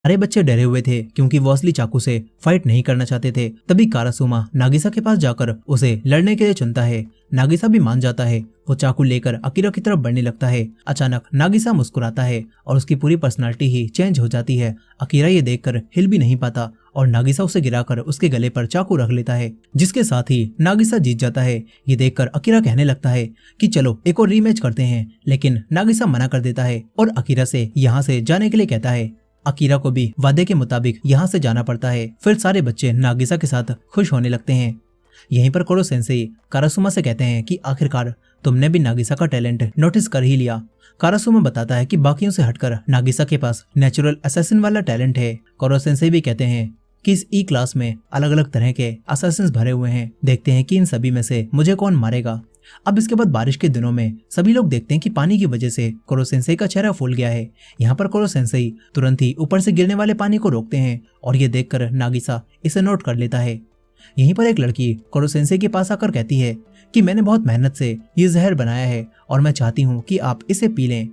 सारे बच्चे डरे हुए थे क्योंकि वो असली चाकू से फाइट नहीं करना चाहते थे। तभी कारासुमा नागिसा के पास जाकर उसे लड़ने के लिए चुनता है। नागिसा भी मान जाता है। वो चाकू लेकर अकीरा की तरफ बढ़ने लगता है। अचानक नागिसा मुस्कुराता है और उसकी पूरी पर्सनालिटी ही चेंज हो जाती है। अकीरा ये देखकर हिल भी नहीं पाता और नागिसा उसे गिराकर उसके गले पर चाकू रख लेता है, जिसके साथ ही नागिसा जीत जाता है। ये देखकर अकीरा कहने लगता है कि चलो एक और रीमैच करते हैं, लेकिन नागिसा मना कर देता है और अकीरा से यहाँ से जाने के लिए कहता है। अकीरा को भी वादे के मुताबिक यहाँ से जाना पड़ता है। फिर सारे बच्चे नागिसा के साथ खुश होने लगते हैं। यहीं पर कोरो सेंसेई कारासुमा से कहते हैं कि आखिरकार तुमने भी नागिसा का टैलेंट नोटिस कर ही लिया। कारासुमा बताता है कि बाकियों से हटकर नागिसा के पास नेचुरल असैसिन वाला टैलेंट है। कोरो सेंसेई भी कहते हैं कि इस ई क्लास में अलग अलग तरह के असैसिन्स भरे हुए हैं, देखते हैं कि इन सभी में से मुझे कौन मारेगा। अब इसके बाद बारिश के दिनों में सभी लोग देखते हैं कि पानी की वजह से कोरो सेंसेई का चेहरा फूल गया है। यहाँ पर कोरो सेंसेई तुरंत ही ऊपर से गिरने वाले पानी को रोकते हैं और ये देखकर नागिसा इसे नोट कर लेता है। यहीं पर एक लड़की कोरो सेंसेई के पास आकर कहती है कि मैंने बहुत मेहनत से ये जहर बनाया है और मैं चाहती हूँ कि आप इसे पी लें।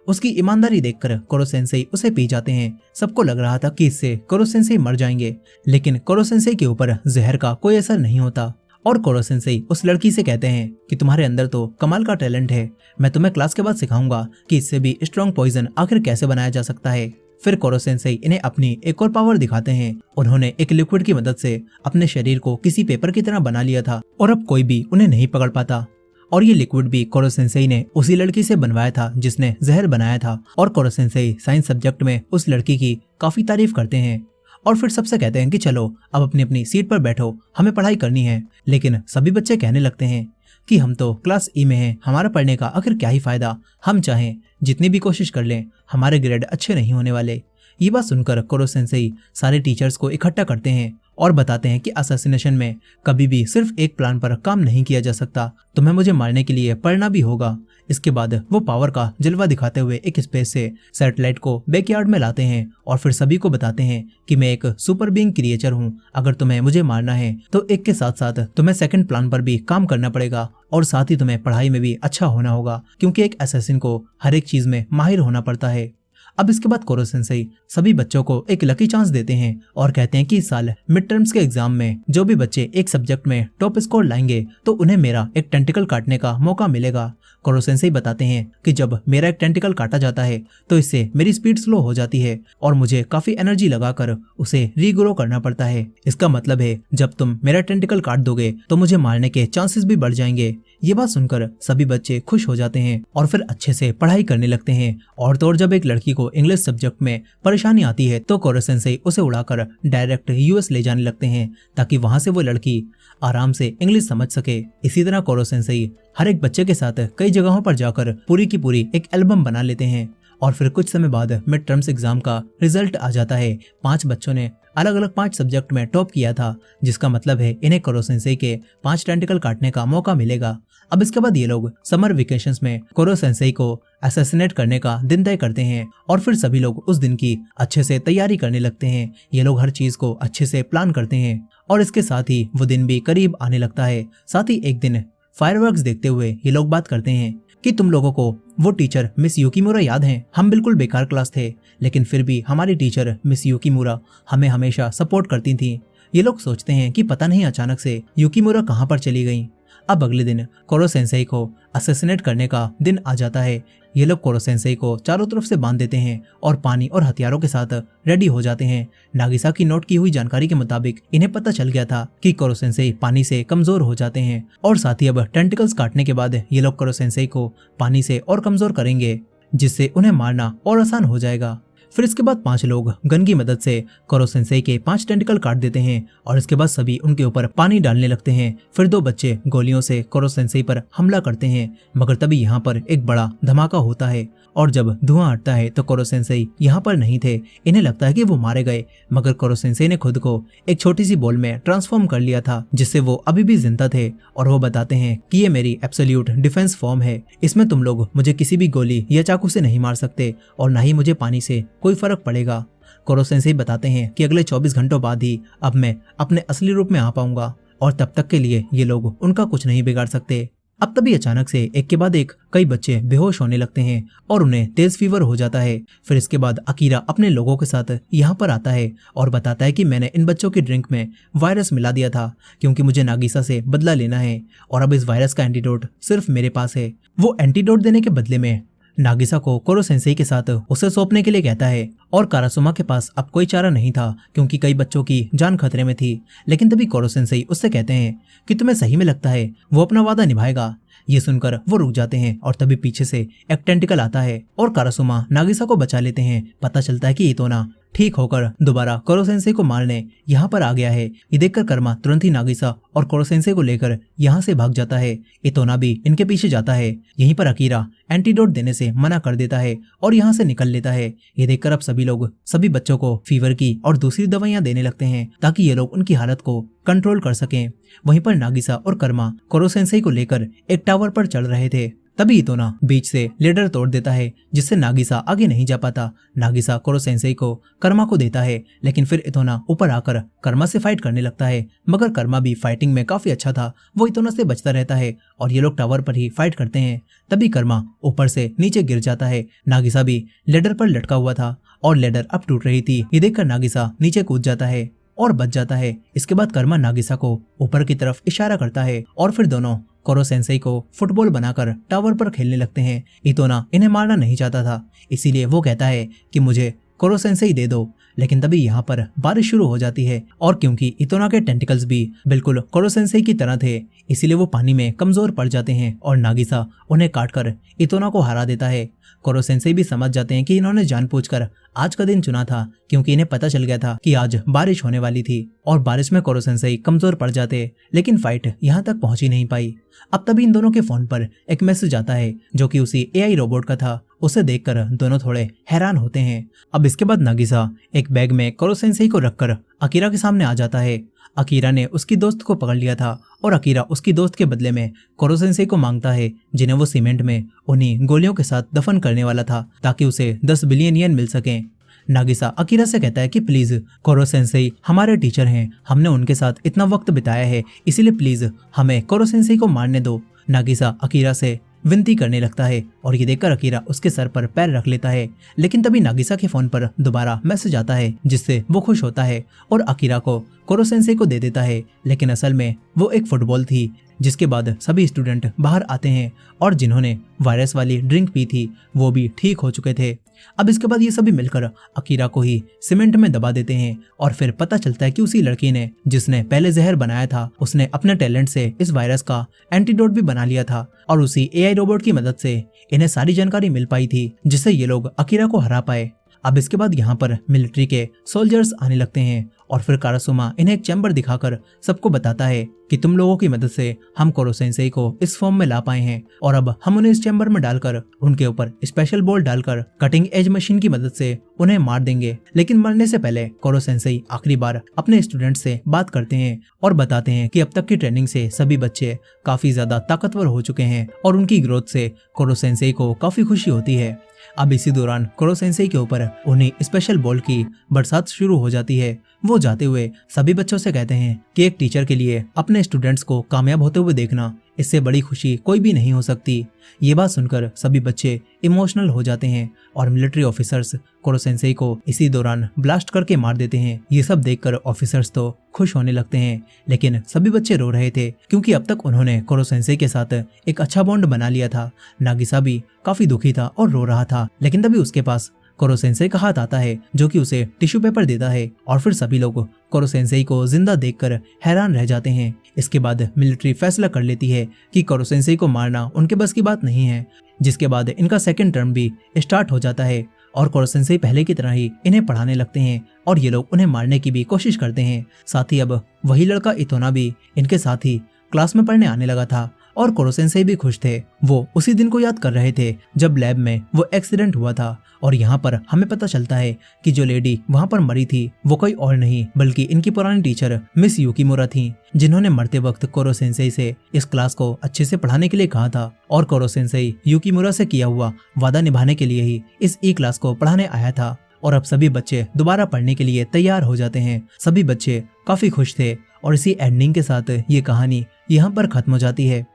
उसकी ईमानदारी देखकर कोरो सेंसेई उसे पी जाते हैं। सबको लग रहा था कि इससे कोरो सेंसेई मर जाएंगे, लेकिन कोरो सेंसेई के ऊपर जहर का कोई असर नहीं होता। और कोरो सेंसेई उस लड़की से कहते हैं कि तुम्हारे अंदर तो कमाल का टैलेंट है, मैं तुम्हें क्लास के बाद सिखाऊंगा कि इससे भी स्ट्रॉन्ग पॉइजन आखिर कैसे बनाया जा सकता है। फिर कोरो सेंसेई इन्हें अपनी एक और पावर दिखाते हैं। उन्होंने एक लिक्विड की मदद से अपने शरीर को किसी पेपर की तरह बना लिया था और अब कोई भी उन्हें नहीं पकड़ पाता। और ये लिक्विड भी कोरो सेंसेई ने उसी लड़की से बनवाया था जिसने जहर बनाया था। और कोरो सेंसेई साइंस सब्जेक्ट में उस लड़की की काफी तारीफ करते हैं और फिर सबसे कहते हैं कि चलो अब अपनी अपनी सीट पर बैठो, हमें पढ़ाई करनी है। लेकिन सभी बच्चे कहने लगते हैं कि हम तो क्लास ई में हैं, हमारा पढ़ने का आखिर क्या ही फायदा, हम चाहें जितनी भी कोशिश कर लें हमारे ग्रेड अच्छे नहीं होने वाले। ये बात सुनकर कोरो सेंसेई सारे टीचर्स को इकट्ठा करते हैं और बताते हैं कि असैसिनेशन में कभी भी सिर्फ एक प्लान पर काम नहीं किया जा सकता, तुम्हें मुझे मारने के लिए पढ़ना भी होगा। इसके बाद वो पावर का जलवा दिखाते हुए एक स्पेस से सैटेलाइट को बैकयार्ड में लाते हैं और फिर सभी को बताते हैं कि मैं एक सुपर बीइंग क्रिएचर हूँ, अगर तुम्हें मुझे मारना है तो एक के साथ साथ तुम्हें सेकंड प्लान पर भी काम करना पड़ेगा और साथ ही तुम्हें पढ़ाई में भी अच्छा होना होगा, क्योंकि एक असैसिन को हर एक चीज में माहिर होना पड़ता है। अब इसके बाद कोरो सेंसेई सभी बच्चों को एक लकी चांस देते हैं और कहते हैं कि इस साल मिड टर्म्स के एग्जाम में जो भी बच्चे एक सब्जेक्ट में टॉप स्कोर लाएंगे तो उन्हें मेरा एक टेंटिकल काटने का मौका मिलेगा। कोरो सेंसेई बताते हैं कि जब मेरा एक टेंटिकल काटा जाता है तो इससे मेरी स्पीड स्लो हो जाती है और मुझे काफी एनर्जी लगाकर उसे रीग्रो करना पड़ता है। इसका मतलब है जब तुम मेरा टेंटिकल काट दोगे तो मुझे मारने के चांसेस भी बढ़ जाएंगे। ये बात सुनकर सभी बच्चे खुश हो जाते हैं और फिर अच्छे से पढ़ाई करने लगते हैं। और तो और जब एक लड़की को इंग्लिश सब्जेक्ट में परेशानी आती है तो कोरो सेंसेई उसे उड़ाकर डायरेक्ट यूएस ले जाने लगते हैं ताकि वहां से वो लड़की आराम से इंग्लिश समझ सके। इसी तरह कोरो सेंसेई हर एक बच्चे के साथ कई जगहों पर जाकर पूरी की पूरी एक एल्बम बना लेते हैं। और फिर कुछ समय बाद मिड टर्म्स एग्जाम का रिजल्ट आ जाता है। 5 बच्चों ने अलग अलग 5 सब्जेक्ट में टॉप किया था, जिसका मतलब है इन्हें कोरो सेंसेई के 5 टेंटिकल काटने का मौका मिलेगा। अब इसके बाद ये लोग समर वेकेशंस में कोरो सेंसेई को असैसिनेट करने का दिन तय करते हैं और फिर सभी लोग उस दिन की अच्छे से तैयारी करने लगते हैं। ये लोग हर चीज को अच्छे से प्लान करते हैं और इसके साथ ही वो दिन भी करीब आने लगता है। साथ ही एक दिन फायरवर्क्स देखते हुए ये लोग बात करते हैं कि तुम लोगों को वो टीचर मिस युकीमुरा याद है? हम बिल्कुल बेकार क्लास थे, लेकिन फिर भी हमारी टीचर मिस युकीमुरा हमें हमेशा सपोर्ट करती थी। ये लोग सोचते हैं कि पता नहीं अचानक से युकीमुरा कहाँ पर चली गई। अब अगले दिन कोरो सेंसेई को असैसिनेट करने का दिन आ जाता है। ये लोग कोरो सेंसेई को चारों तरफ से बांध देते हैं और पानी और हथियारों के साथ रेडी हो जाते हैं। नागिसा की नोट की हुई जानकारी के मुताबिक इन्हें पता चल गया था कि कोरो सेंसेई पानी से कमजोर हो जाते हैं और साथ ही अब टेंटिकल्स काटने के बाद ये लोग कोरो सेंसेई को पानी से और कमजोर करेंगे, जिससे उन्हें मारना और आसान हो जाएगा। फिर इसके बाद 5 लोग गन की मदद से कोरो सेंसेई के 5 टेंटिकल काट देते हैं और इसके बाद सभी उनके ऊपर पानी डालने लगते हैं। फिर 2 बच्चे गोलियों से कोरो सेंसेई पर हमला करते हैं, मगर तभी यहाँ पर एक बड़ा धमाका होता है और जब धुआं हटता है तो कोरो सेंसेई यहाँ पर नहीं थे। इन्हें लगता है कि वो मारे गए, मगर कोरो सेंसेई ने खुद को एक छोटी सी बॉल में ट्रांसफॉर्म कर लिया था, जिससे वो अभी भी जिंदा थे। और वो बताते हैं कि ये मेरी एब्सोल्यूट डिफेंस फॉर्म है, इसमें तुम लोग मुझे किसी भी गोली या चाकू से नहीं मार सकते और ना ही मुझे पानी से कोई फर्क पड़ेगा। कोरो सेंसेई बताते हैं कि अगले 24 घंटों बाद ही अब मैं अपने असली रूप में आ पाऊंगा और तब तक के लिए ये लोग उनका कुछ नहीं बिगाड़ सकते। अब तभी अचानक से एक के बाद एक कई बच्चे बेहोश होने लगते हैं और उन्हें तेज फीवर हो जाता है। फिर इसके बाद अकीरा अपने लोगों के साथ यहाँ पर आता है और बताता है कि मैंने इन बच्चों की ड्रिंक में वायरस मिला दिया था क्योंकि मुझे नागिसा से बदला लेना है और अब इस वायरस का एंटीडोट सिर्फ मेरे पास है। वो एंटीडोट देने के बदले में नागिसा को कोरो सेंसेई के साथ उसे सौंपने के लिए कहता है और कारासुमा के पास अब कोई चारा नहीं था क्योंकि कई बच्चों की जान खतरे में थी। लेकिन तभी कोरो सेंसेई उससे कहते हैं कि तुम्हें सही में लगता है वो अपना वादा निभाएगा। ये सुनकर वो रुक जाते हैं और तभी पीछे से एक टेंटिकल आता है और कारासुमा नागिसा को बचा लेते हैं। पता चलता है कि इतोना ठीक होकर दोबारा कोरो सेंसेई को मारने यहाँ पर आ गया है। ये देखकर कर्मा तुरंत ही नागिसा और कोरो सेंसेई को लेकर यहाँ से भाग जाता है। इतोना भी इनके पीछे जाता है। यहीं पर अकीरा एंटीडोट देने से मना कर देता है और यहाँ से निकल लेता है। ये देखकर अब सभी लोग सभी बच्चों को फीवर की और दूसरी दवाइयाँ देने लगते हैं ताकि ये लोग उनकी हालत को कंट्रोल कर सकें। वहीं पर नागिसा और कर्मा कोरो सेंसेई को लेकर एक टावर पर चढ़ रहे थे। तभी इतोना बीच से लेडर तोड़ देता है जिससे नागिसा आगे नहीं जा पाता। नागिसा कोरो सेंसेई को कर्मा को देता है लेकिन फिर इतोना ऊपर आकर कर्मा से फाइट करने लगता है मगर कर्मा भी फाइटिंग में काफी अच्छा था। वो इतोना से बचता रहता है और ये लोग टावर पर ही फाइट करते हैं। तभी कर्मा ऊपर से नीचे गिर जाता है। नागिसा भी लेडर पर लटका हुआ था और लेडर अब टूट रही थी। ये देखकर नागिसा नीचे कूद जाता है और बच जाता है। इसके बाद कर्मा नागिसा को ऊपर की तरफ इशारा करता है और फिर दोनों कोरो सेंसेई को फुटबॉल बनाकर टावर पर खेलने लगते हैं। इतोना इन्हें मारना नहीं चाहता था इसीलिए वो कहता है कि मुझे कोरो सेंसेई दे दो। लेकिन तभी यहाँ पर बारिश शुरू हो जाती है और क्योंकि इतोना के टेंटिकल्स भी बिल्कुल कोरो सेंसेई की तरह थे इसीलिए वो पानी में कमजोर पड़ जाते हैं और नागिसा उन्हें काटकर इतोना को हरा देता है। कोरो सेंसेई भी समझ जाते हैं कि इन्होंने जानबूझकर आज का दिन चुना था क्योंकि इन्हें पता चल गया था कि आज बारिश होने वाली थी और बारिश में कोरो सेंसेई कमजोर पड़ जाते लेकिन फाइट यहाँ तक पहुंच ही नहीं पाई। अब तभी इन दोनों के फोन पर एक मैसेज आता है जो कि उसी एआई रोबोट का था। उसे देखकर दोनों थोड़े हैरान होते हैं। अब इसके बाद नागिसा एक बैग में कोरो सेंसेई को रखकर अकीरा के सामने आ जाता है। अकीरा ने उसकी दोस्त को पकड़ लिया था और अकीरा उसकी दोस्त के बदले में कोरो सेंसेई को मांगता है जिन्हें वो सीमेंट में उन्हीं गोलियों के साथ दफन करने वाला था ताकि उसे 10 बिलियन येन मिल सके। नागिसा अकीरा से कहता है कि प्लीज कोरो सेंसेई हमारे टीचर हैं, हमने उनके साथ इतना वक्त बिताया है इसीलिए प्लीज हमें कोरो सेंसेई को मारने दो। नागिसा अकीरा से विनती करने लगता है और ये देखकर अकीरा उसके सर पर पैर रख लेता है। लेकिन तभी नागिसा के फोन पर दोबारा मैसेज आता है जिससे वो खुश होता है और अकीरा को कोरो सेंसेई को दे देता है। लेकिन असल में वो एक फुटबॉल थी। जिसके बाद सभी स्टूडेंट बाहर आते हैं और जिन्होंने वायरस वाली ड्रिंक पी थी वो भी ठीक हो चुके थे। अब इसके बाद ये सभी मिलकर अकीरा को ही सीमेंट में दबा देते हैं और फिर पता चलता है कि उसी लड़की ने जिसने पहले जहर बनाया था उसने अपने टैलेंट से इस वायरस का एंटीडोट भी बना लिया था और उसी एआई रोबोट की मदद से इन्हें सारी जानकारी मिल पाई थी जिससे ये लोग अकीरा को हरा पाए। अब इसके बाद यहाँ पर मिलिट्री के सोल्जर्स आने लगते हैं और फिर कारासुमा इन्हें एक चैम्बर दिखाकर सबको बताता है कि तुम लोगों की मदद से हम कोरो सेंसेई को इस फॉर्म में ला पाए हैं और अब हम उन्हें इस चैम्बर में डालकर उनके ऊपर स्पेशल बॉल डालकर कटिंग एज मशीन की मदद से उन्हें मार देंगे। लेकिन मरने से पहले कोरो सेंसेई आखिरी बार अपने स्टूडेंट से बात करते हैं और बताते हैं कि अब तक की ट्रेनिंग से सभी बच्चे काफी ज्यादा ताकतवर हो चुके हैं और उनकी ग्रोथ से कोरो सेंसेई को काफी खुशी होती है। अब इसी दौरान कोरो सेंसेई के ऊपर उन्हें स्पेशल बॉल की बरसात शुरू हो जाती है। वो जाते हुए सभी बच्चों से कहते हैं कि एक टीचर के लिए अपने स्टूडेंट्स को कामयाब होते हुए देखना इससे बड़ी खुशी कोई भी नहीं हो सकती। ये बात सुनकर सभी बच्चे इमोशनल हो जाते हैं और मिलिट्री ऑफिसर्स कोरो सेंसेई को इसी दौरान ब्लास्ट करके मार देते हैं। ये सब देखकर ऑफिसर्स तो खुश होने लगते हैं लेकिन सभी बच्चे रो रहे थे क्योंकि अब तक उन्होंने कोरो सेंसेई के साथ एक अच्छा बॉन्ड बना लिया था। नागिसा भी काफी दुखी था और रो रहा था लेकिन तभी उसके पास कोरो सेंसेई का हाथ आता है जो कि उसे टिश्यू पेपर देता है और फिर सभी लोग कोरो सेंसेई को जिंदा देखकर हैरान रह जाते हैं। इसके बाद मिलिट्री फैसला कर लेती है कि कोरो सेंसेई को मारना उनके बस की बात नहीं है, जिसके बाद इनका सेकंड टर्म भी स्टार्ट हो जाता है और कोरो सेंसेई पहले की तरह ही इन्हें पढ़ाने लगते हैं और ये लोग उन्हें मारने की भी कोशिश करते हैं। साथ ही अब वही लड़का इतोना भी इनके साथ ही क्लास में पढ़ने आने लगा था और कोरो सेंसेई भी खुश थे। वो उसी दिन को याद कर रहे थे जब लैब में वो एक्सीडेंट हुआ था और यहाँ पर हमें पता चलता है कि जो लेडी वहाँ पर मरी थी वो कोई और नहीं बल्कि इनकी पुरानी टीचर मिस युकीमुरा थी, जिन्होंने मरते वक्त कोरो सेंसेई से इस क्लास को अच्छे से पढ़ाने के लिए कहा था और कोरो सेंसेई युकीमुरा से किया हुआ वादा निभाने के लिए ही इस ई क्लास को पढ़ाने आया था। और अब सभी बच्चे दोबारा पढ़ने के लिए तैयार हो जाते हैं। सभी बच्चे काफी खुश थे और इसी एंडिंग के साथ ये कहानी यहाँ पर खत्म हो जाती है।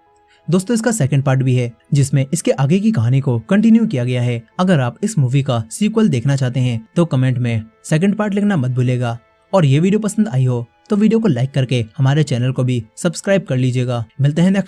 दोस्तों इसका सेकंड पार्ट भी है जिसमें इसके आगे की कहानी को कंटिन्यू किया गया है। अगर आप इस मूवी का सीक्वल देखना चाहते हैं तो कमेंट में सेकंड पार्ट लिखना मत भूलिएगा। और ये वीडियो पसंद आई हो तो वीडियो को लाइक करके हमारे चैनल को भी सब्सक्राइब कर लीजिएगा। मिलते हैं नेक्स्ट